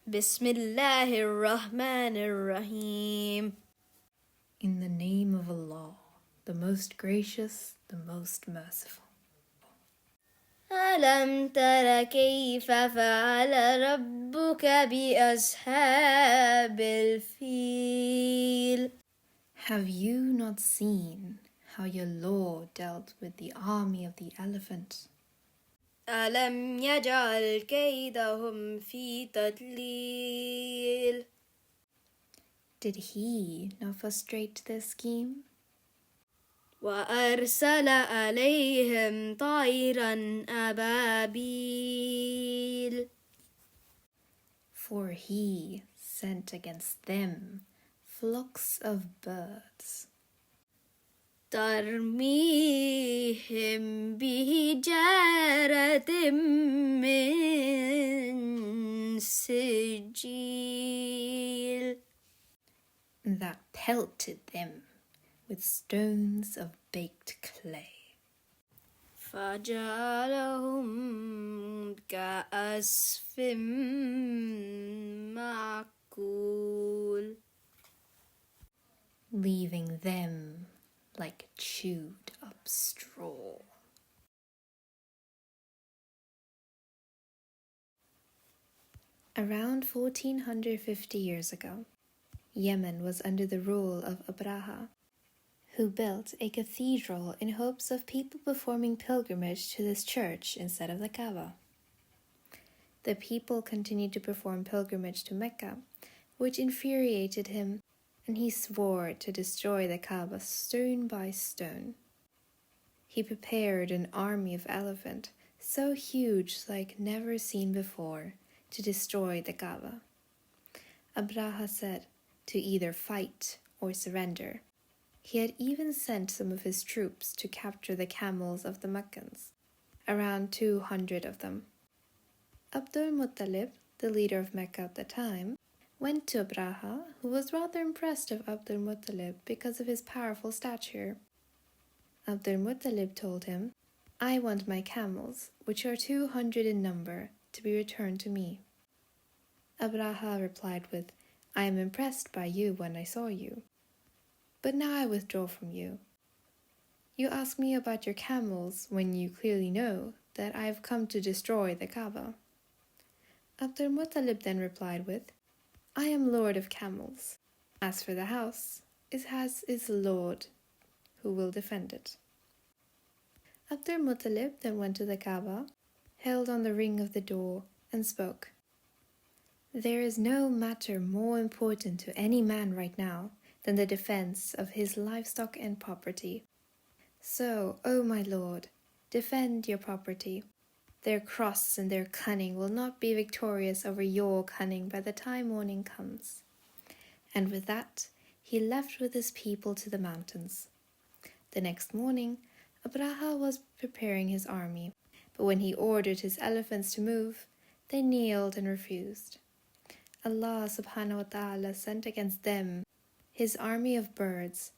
Bismillahir-Rahmanir-Rahim. In the name of Allah, the most gracious, the most merciful. ألم تر كيف فعل ربك بأصحاب الفيل Have you not seen how your Lord dealt with the army of the elephant? ألم يجعل كيدهم في تضليل Did he not frustrate their scheme? وأرسل عليهم طيرا أبابيل For he sent against them flocks of birds, ترميهم بحجارة من سجيل that pelted them with stones of baked clay, فجعلهم كعصف معقول leaving them like chewed up straw. Around 1450 years ago, Yemen was under the rule of Abraha, who built a cathedral in hopes of people performing pilgrimage to this church instead of the Kaaba. The people continued to perform pilgrimage to Mecca, which infuriated him, and he swore to destroy the Kaaba stone by stone. He prepared an army of elephants so huge like never seen before to destroy the Kaaba. Abraha said to either fight or surrender. He had even sent some of his troops to capture the camels of the Meccans, around 200 of them. Abdul-Muttalib, the leader of Mecca at the time, went to Abraha, who was rather impressed of Abdul-Muttalib because of his powerful stature. Abdul-Muttalib told him, "I want my camels, which are 200 in number, to be returned to me." Abraha replied with, "I am impressed by you when I saw you. But now I withdraw from you. You ask me about your camels when you clearly know that I have come to destroy the Kaaba." Abdul-Muttalib then replied with, "I am Lord of camels. As for the house, it has its Lord who will defend it." Abdul-Muttalib then went to the Kaaba, held on the ring of the door, and spoke, "There is no matter more important to any man right now than the defense of his livestock and property. So, O my Lord, defend your property. Their cross and their cunning will not be victorious over your cunning by the time morning comes." And with that, he left with his people to the mountains. The next morning, Abraha was preparing his army, but when he ordered his elephants to move, they kneeled and refused. Allah subhanahu wa ta'ala sent against them his army of birds,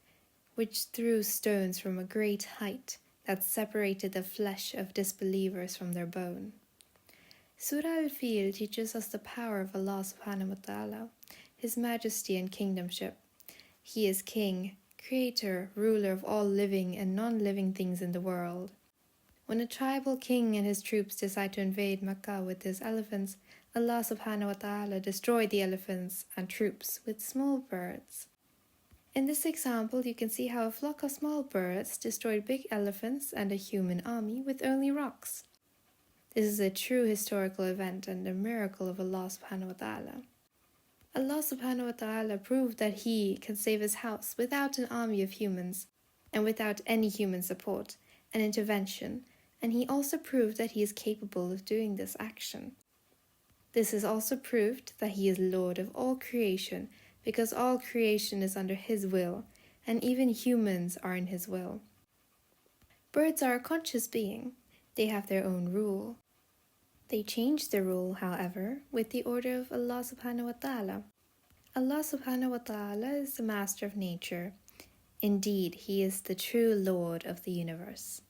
which threw stones from a great height that separated the flesh of disbelievers from their bone. Surah Al-Fil teaches us the power of Allah subhanahu wa ta'ala, His majesty and kingdomship. He is king, creator, ruler of all living and non-living things in the world. When a tribal king and his troops decide to invade Mecca with his elephants, Allah subhanahu wa ta'ala destroyed the elephants and troops with small birds. In this example, you can see how a flock of small birds destroyed big elephants and a human army with only rocks. This is a true historical event and a miracle of Allah subhanahu wa ta'ala. Allah subhanahu wa ta'ala proved that He can save His house without an army of humans and without any human support and intervention, and He also proved that He is capable of doing this action. This is also proved that He is Lord of all creation, because all creation is under His will, and even humans are in His will. Birds are a conscious being. They have their own rule. They change their rule, however, with the order of Allah subhanahu wa ta'ala. Allah subhanahu wa ta'ala is the master of nature. Indeed, He is the true Lord of the universe.